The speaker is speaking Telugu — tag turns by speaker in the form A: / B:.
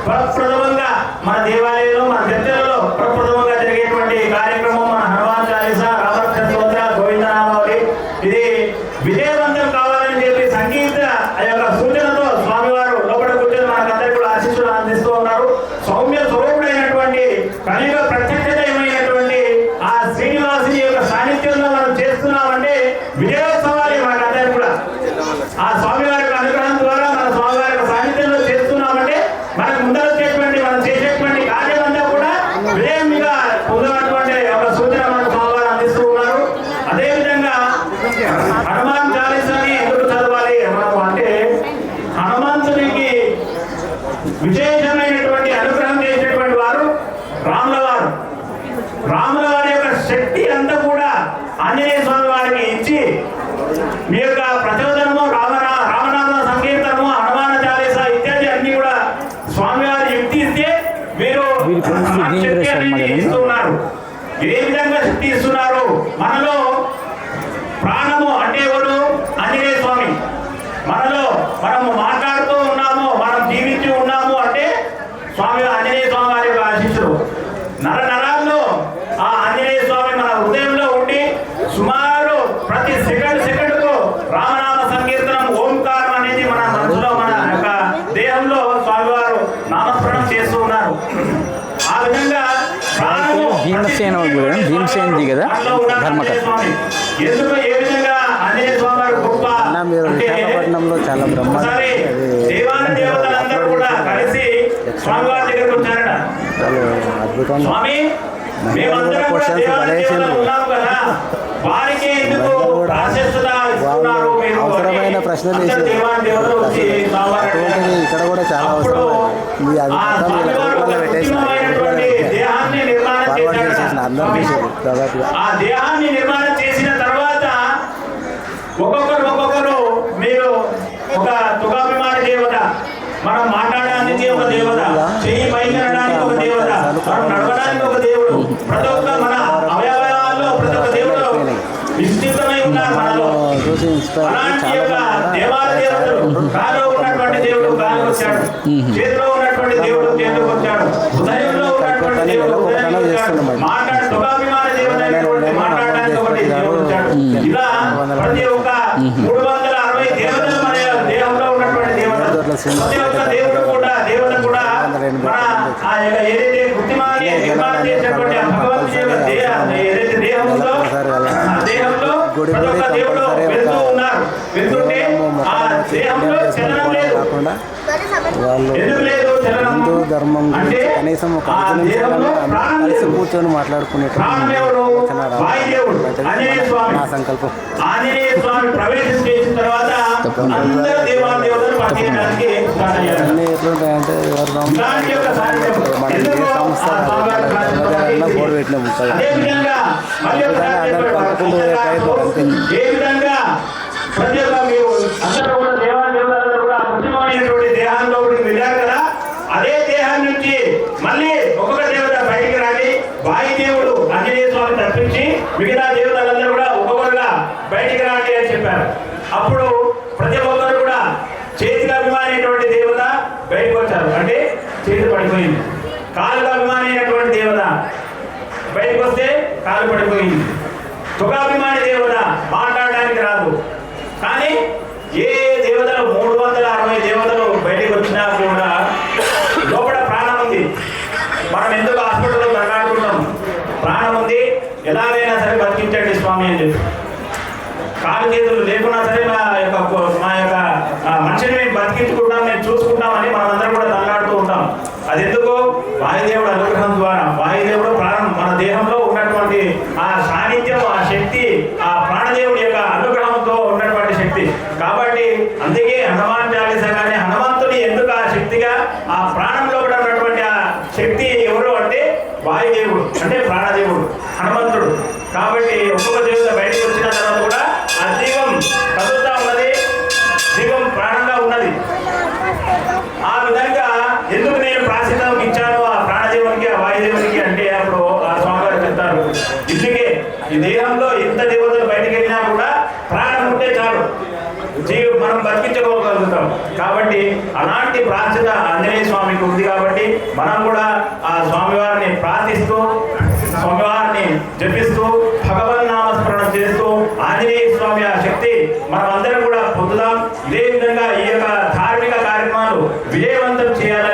A: ప్రప్రథమంగా మన దేవాలయంలో మన చర్చలలో ప్రప్రథమంగా జరిగేటువంటి కార్యక్రమం మన హనుమాన్ చాలీసా, రామకృష్ణ స్తోత్ర, గోవిందనామావళి. ఇది విజయవంతం కావాలని చెప్పి సంగీత ఆ యొక్క సూచనతో స్వామివారు లోపల కూర్చొని మనకందరికీ కూడా ఆశీస్సులు అందిస్తూ ఉన్నారు. సౌమ్య స్వరూపుడైనటువంటి కలియుగ ప్రత్యక్షమైనటువంటి ఆ శ్రీనివాసుని యొక్క సాన్నిధ్యంలో మనం చేస్తున్నామంటే విజయోత్సవాలు మనకందరికీ కూడా ఆ స్వామివారి యొక్క అనుగ్రహం ద్వారా మన స్వామివారి యొక్క సాన్నిధ్యంలో చేస్తున్నామంటే మనకు ముందర వచ్చేటువంటి మనం చేసేటువంటి కార్యమంతా కూడా విజయంగా పొందనటువంటి ఒక సూచన మనకు స్వామివారు అందిస్తూ ఉన్నారు. అదేవిధంగా హనుమాన్ చాలీసాని ఎందుకు చదవాలి మనం అంటే హనుమంతునికి విశేషమైనటువంటి అనుగ్రహం చేసేటువంటి వారు రాముల వారు. రాముల వారి యొక్క శక్తి అంతా కూడా ఆంజనేయ స్వామి వారికి ఇచ్చి మీ యొక్క ప్రచోదనము రామనామ సంకీర్తనము, హనుమాన్ చాలీసా ఇత్యాది అన్ని కూడా స్వామివారి యుక్తి ఇస్తే మీరు శక్తి అనేది ఇస్తున్నారు. ఏ విధంగా శక్తి ఇస్తున్నారు? మనలో ప్రాణము అంటే ఎవరు? ఆంజనేయ స్వామి. మనలో మనము మాట్లాడుతూ ఉన్నాము, మనం జీవించి ఉన్నాము అంటే స్వామి ఆంజనేయ స్వామి వారి యొక్క ఆశీస్సులు. నరాల్లో ఆ ఆంజనేయ స్వామి మన హృదయంలో ఉండి సుమారు ప్రతి సెకండ్కు రామనామ సంకీర్తనం ఓంకారం అనేది మన మనసులో మన యొక్క దేహంలో స్వామివారు నామస్మరణం చేస్తూ ఉన్నారు. ఆ విధంగా ప్రాణము
B: భీమసేనది కదా ధర్మకథ.
A: ఎందుకు ఏ విధంగా ఆంజనేయ స్వామి వారు గొప్ప
B: మీరు విశాఖపట్నంలో చాలా
A: ఒకసారి దేవాన దేవతలందరూ కూడా కలిసి స్వామివారి దగ్గరకు వచ్చారట.
B: అద్భుతంగా
A: స్వామి మేమందరం కూడా దేవాన దేవతలు ఉన్నాము కదా, వారికి ఎందుకు ప్రాశస్త్యత ఇస్తున్నారు మీరు?
B: అవసరమైన ప్రశ్నలు
A: దేవాన దేవతలు వచ్చి
B: ఇక్కడ కూడా చాలా అవసరం. మీ
A: దేహాన్ని నిర్మాణం ఆ దేహాన్ని నిర్మాణం చేసిన తర్వాత ఒక్కొక్కరు మీరు ఒక తుగాభిమాన దేవత, మనం మాట్లాడడానికి ఒక దేవత, చెయ్యి పైకి ఒక దేవత, మనం నడవడానికి ఒక దేవుడు, ప్రతి ఒక్క మన అవయవాల్లో ప్రతి ఒక్క దేవుడు విస్తృతమై ఉన్నారు మనలో. అలాంటి యొక్క దేవాలయాలు కాలో ఉన్నటువంటి దేవుడు కాలుకు వచ్చాడు, చేతిలో ఉన్నటువంటి దేవుడు చేతికి వచ్చాడు, హృదయంలో ఉన్నటువంటి దేవుడు హృదయానికి వచ్చాడు, తుగాభిమాన దేవత మాట్లాడడానికి ఒకటి దేవుడు వచ్చాడు. ఇలా ప్రతి ఒక్క 360 దేవతలు మన దేహంలో ఉన్నటువంటి దేవతలు. ప్రతి ఒక్క దేవుడు కూడా దేవత కూడా మన ఆ యొక్క ఏదైతే కృత్రిమాన్ని నిర్మాణం చేసినటువంటి భగవంతుని యొక్క ఏదైతే దేహం ఉందో ఆ దేహంలో ప్రతి ఒక్క దేవుడు వెళ్తూ ఉన్నారు. వెళ్తుంటే ఆ దేహంలో చలనం లేదు. ఎందుకు లేదు చలనం అంటే ఆ దేహంలో ప్రాణం లేదు.
B: కూర్చొని మాట్లాడుకునే
A: వాయుదేవుడు ఆంజనేయ స్వామి.
B: సంకల్పం
A: ఆంజనేయ స్వామి ప్రవేశం చేసిన తర్వాత అందరూ దేవాదేవతలు పనిచేయడానికి స్టార్ట్ అయ్యారు.
B: ఎట్లుంటాయంటే
A: ఇలాంటి యొక్క సాన్నిధ్యం ఎందుకు అదేవిధంగా ఏ విధంగా ప్రతి ఒక్క మీరు అందరూ కూడా దేవాదేవతలందరూ కూడా కృత్రిమమైనటువంటి దేహాల్లోకి వెళ్ళారు కదా, అదే దేహం నుంచి మళ్ళీ ఒక్కొక్క దేవత బయటికి రాని వాయుదేవుడు ఆంజనేయ స్వామి తప్పించి మిగతా దేవతలందరూ కూడా ఒక్కొక్కరుగా బయటికి రాండి అని చెప్పారు. అప్పుడు ప్రతి ఒక్కరు కూడా చేతికి అభిమానైనటువంటి దేవత బయటకు వచ్చారు, అంటే చేతి పడిపోయింది. కాలుకు అభిమానైనటువంటి దేవత బయటకు వస్తే కాలు పడిపోయింది. తుగాభిమాని దేవత మాట్లాడడానికి రాదు. కానీ ఏ దేవతలు 360 దేవతలు బయటకు వచ్చినా కూడా లోపల ప్రాణం ఉంది. మనం ఎందుకు హాస్పిటల్లో మాట్లాడుకుంటాం? ప్రాణం ఉంది, ఎలాగైనా సరే బతికించండి స్వామి అని చెప్పి. కాలు చేతులు లేకున్నా సరే మా యొక్క మనిషిని మేము బతికించుకుంటాం, మేము చూసుకుంటామని మనం అందరం కూడా తల్లాడుతూ ఉంటాం. అది ఎందుకు? వాయుదేవుడు అనుగ్రహం ద్వారా. వాయుదేవుడు ప్రాణం మన దేహంలో ఉన్నటువంటి ఆ సాన్నిధ్యం, ఆ శక్తి, ఆ ప్రాణదేవుడి యొక్క అనుగ్రహంతో ఉన్నటువంటి శక్తి. కాబట్టి అందుకే హనుమాన్ చాలీసా కానీ హనుమంతుని ఎందుకు ఆ శక్తిగా ఆ ప్రాణంలో కూడా ఉన్నటువంటి ఆ శక్తి ఎవరు అంటే వాయుదేవుడు, అంటే ప్రాణదేవుడు హనుమంతుడు. కాబట్టి ఒక్కొక్క దేవత బయటకు వచ్చిన తర్వాత కూడా ఆ దీపం కదులుతా ఉన్నది, దీపం ప్రాణంగా ఉన్నది. ఆ విధంగా ఎందుకు నేను ప్రాశస్త్యం ఇచ్చాను ఆ ప్రాణదేవునికి, ఆ వాయుదేవునికి అంటే అప్పుడు ఆ స్వామివారు చెప్తారు, ఇందుకే ఈ దేహంలో ఎంత దేవతలు బయటకు వెళ్ళినా కూడా ప్రాణం ఉంటే చాలు, మనం బతికించుకోగలుగుతాం. అవసరం. కాబట్టి అలాంటి ప్రాచ్యత ఆంజనేయ స్వామికి ఉంది. కాబట్టి మనం కూడా ఆ స్వామివారిని ప్రార్థిస్తూ, స్వామివారిని జపిస్తూ, భగవన్నామస్మరణ చేస్తూ ఆంజనేయ స్వామి ఆ శక్తి మనం అందరం కూడా పొందుదాం. ఇదే విధంగా ఈ యొక్క ధార్మిక కార్యక్రమాలు విజయవంతం చేయాలని